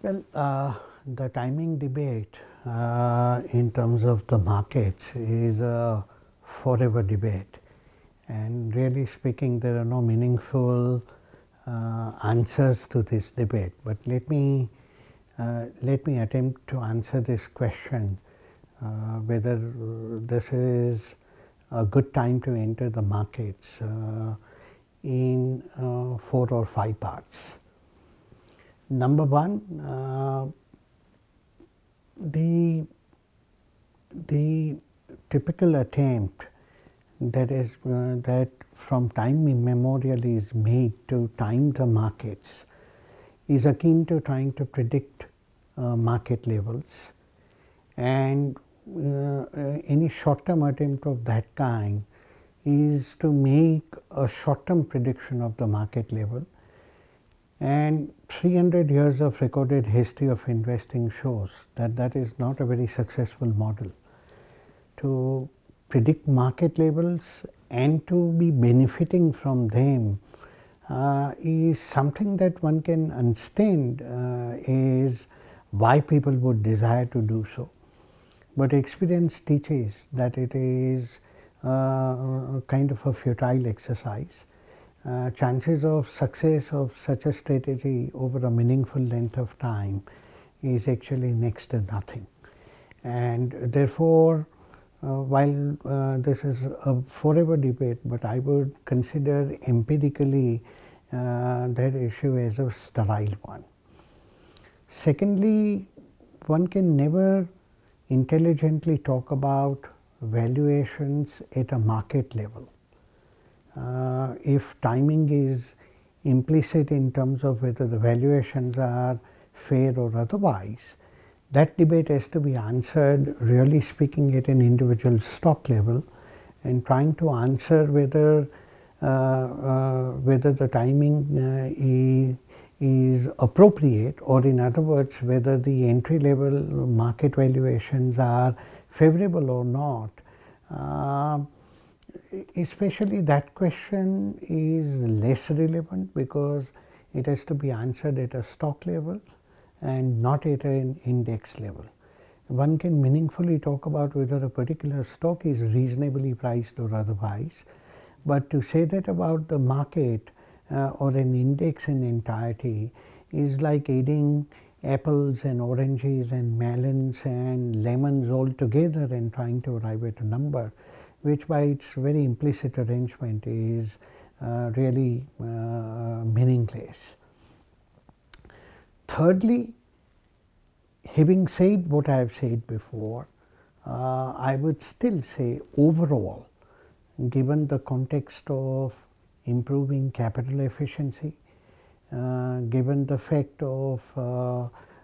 Well, the timing debate in terms of the markets is a forever debate, and really speaking, there are no meaningful answers to this debate. But let me attempt to answer this question, whether this is a good time to enter the markets in 4 or 5 parts. Number one, the typical attempt that from time immemorial is made to time the markets is akin to trying to predict market levels, and any short term attempt of that kind is to make a short term prediction of the market level. And 300 years of recorded history of investing shows that that is not a very successful model. To predict market levels and to be benefiting from them is something that one can understand is why people would desire to do so. But experience teaches that it is kind of a futile exercise. Chances of success of such a strategy over a meaningful length of time is actually next to nothing. And therefore, while this is a forever debate, but I would consider empirically that issue as a sterile one. Secondly, one can never intelligently talk about valuations at a market level. If timing is implicit in terms of whether the valuations are fair or otherwise, that debate has to be answered, really speaking, at an individual stock level, and trying to answer whether the timing is appropriate, or in other words, whether the entry level market valuations are favorable or not. Especially that question is less relevant because it has to be answered at a stock level and not at an index level. One can meaningfully talk about whether a particular stock is reasonably priced or otherwise, but to say that about the market or an index in entirety is like adding apples and oranges and melons and lemons all together and trying to arrive at a number, which by its very implicit arrangement is really meaningless. Thirdly, having said what I have said before, I would still say overall, given the context of improving capital efficiency, given the fact of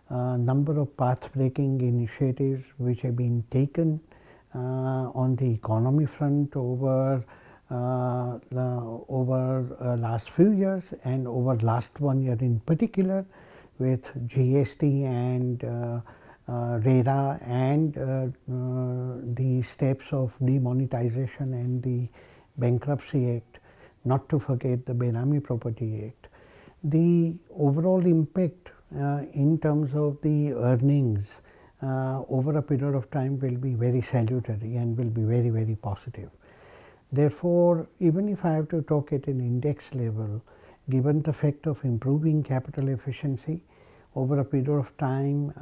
number of path-breaking initiatives which have been taken on the economy front over last few years and over last 1 year in particular, with GST and RERA and the steps of demonetization and the Bankruptcy Act, not to forget the Benami Property Act. The overall impact in terms of the earnings over a period of time will be very salutary and will be very, very positive. Therefore, even if I have to talk at an index level, given the fact of improving capital efficiency over a period of time,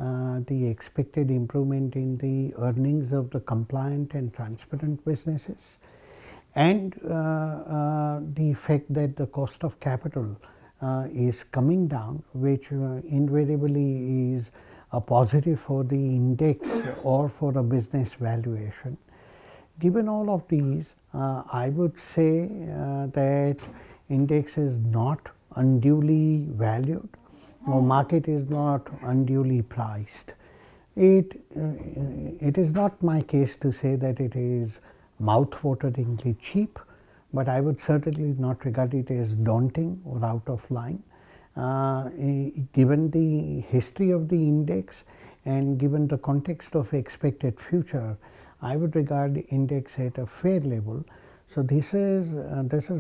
the expected improvement in the earnings of the compliant and transparent businesses, and the fact that the cost of capital is coming down, which invariably is a positive for the index or for a business valuation. Given all of these, I would say that index is not unduly valued or market is not unduly priced. It is not my case to say that it is mouth-wateringly cheap, but I would certainly not regard it as daunting or out of line. Given the history of the index and given the context of expected future, I would regard the index at a fair level. So this is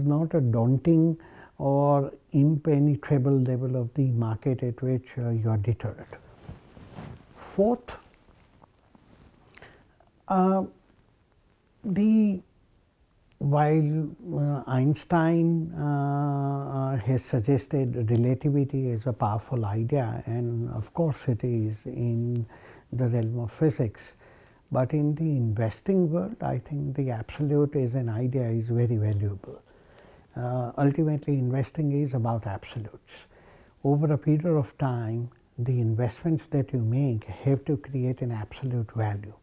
not a daunting or impenetrable level of the market at which you are deterred. fourth, the while Einstein has suggested relativity as a powerful idea, and of course it is in the realm of physics, but in the investing world, I think the absolute as an idea is very valuable. Ultimately, investing is about absolutes. Over a period of time, the investments that you make have to create an absolute value.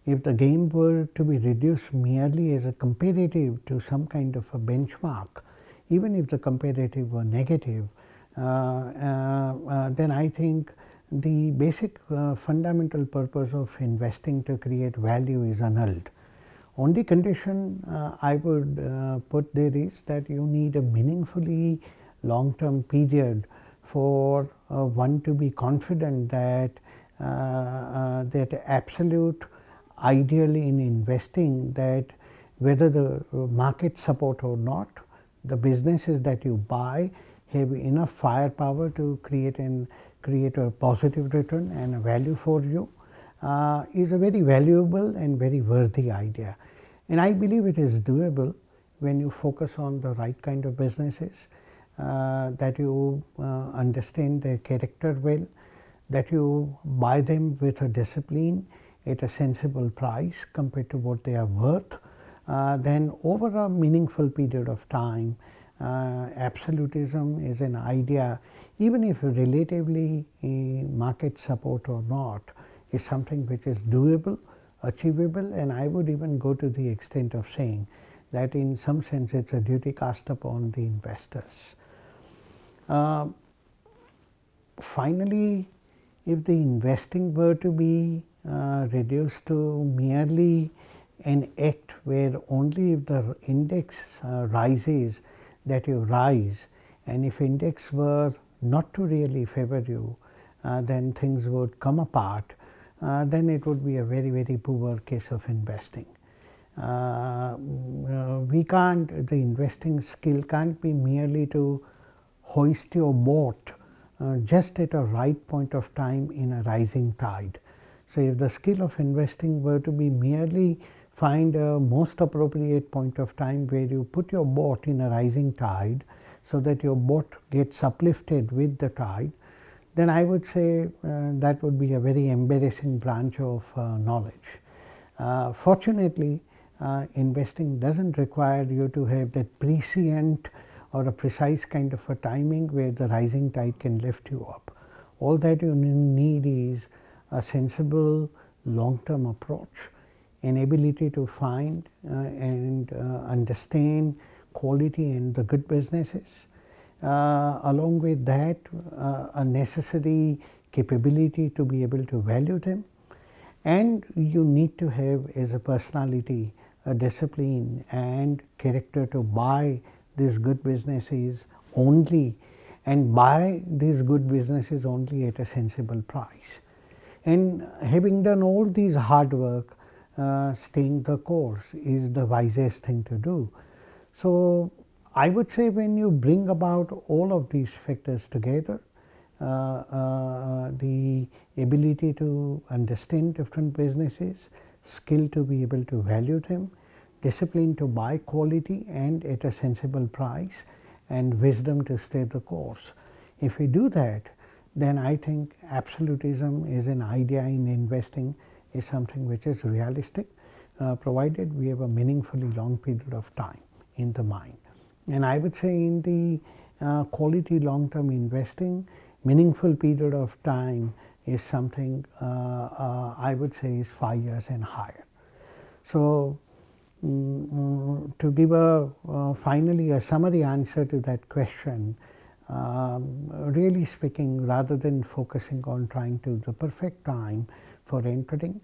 If the game were to be reduced merely as a comparative to some kind of a benchmark, even if the comparative were negative, then I think the basic fundamental purpose of investing to create value is annulled. Only condition I would put there is that you need a meaningfully long term period for one to be confident that that absolute ideally in investing, that whether the market support or not, the businesses that you buy have enough firepower to create a positive return and a value for you, is a very valuable and very worthy idea. And I believe it is doable when you focus on the right kind of businesses, that you understand their character well, that you buy them with a discipline at a sensible price compared to what they are worth, then over a meaningful period of time, absolutism is an idea, even if relatively market support or not, is something which is doable, achievable, and I would even go to the extent of saying that in some sense it's a duty cast upon the investors. Finally, if the investing were to be reduced to merely an act where only if the index rises that you rise, and if index were not to really favor you, then things would come apart, then it would be a very, very poor case of investing. We can't, the investing skill can't be merely to hoist your boat just at a right point of time in a rising tide. So, if the skill of investing were to be merely find a most appropriate point of time where you put your boat in a rising tide, so that your boat gets uplifted with the tide, then I would say that would be a very embarrassing branch of knowledge. Fortunately, investing does not require you to have that prescient or a precise kind of a timing where the rising tide can lift you up. All that you need is a sensible long term approach, an ability to find and understand quality in the good businesses, along with that a necessary capability to be able to value them, and you need to have as a personality a discipline and character to buy these good businesses only, and buy these good businesses only at a sensible price. And having done all these hard work, staying the course is the wisest thing to do. So, I would say when you bring about all of these factors together, the ability to understand different businesses, skill to be able to value them, discipline to buy quality and at a sensible price, and wisdom to stay the course. If we do that, then I think absolutism as an idea in investing is something which is realistic, provided we have a meaningfully long period of time in the mind. And I would say in the quality long term investing, meaningful period of time is something I would say is 5 years and higher. So, to give a finally a summary answer to that question, really speaking, rather than focusing on trying to the perfect time for entering,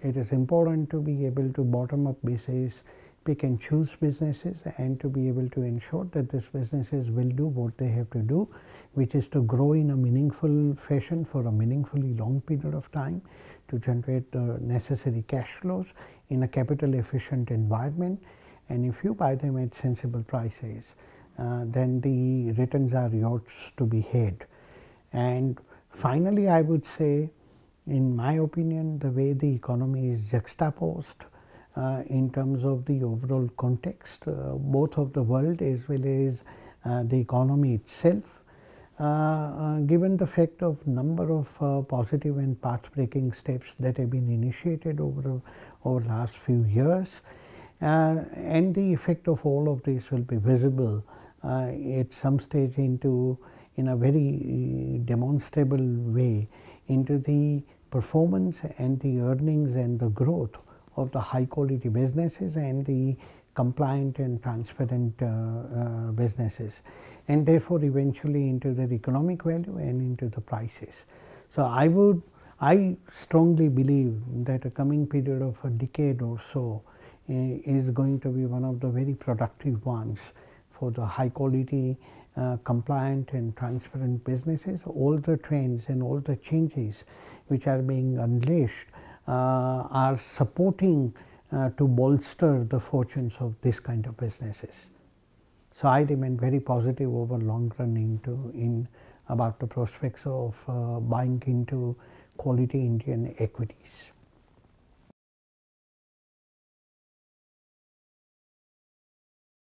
it is important to be able to bottom up basis pick and choose businesses, and to be able to ensure that these businesses will do what they have to do, which is to grow in a meaningful fashion for a meaningfully long period of time, to generate the necessary cash flows in a capital efficient environment. And if you buy them at sensible prices, then the returns are yours to be had. And finally, I would say in my opinion, the way the economy is juxtaposed in terms of the overall context, both of the world as well as the economy itself, given the fact of number of positive and path-breaking steps that have been initiated over last few years, and the effect of all of this will be visible at some stage in a very demonstrable way into the performance and the earnings and the growth of the high quality businesses and the compliant and transparent businesses, and therefore eventually into their economic value and into the prices. So I strongly believe that a coming period of a decade or so is going to be one of the very productive ones for the high quality compliant and transparent businesses. All the trends and all the changes which are being unleashed are supporting to bolster the fortunes of this kind of businesses. So I remain very positive over long run in about the prospects of buying into quality Indian equities.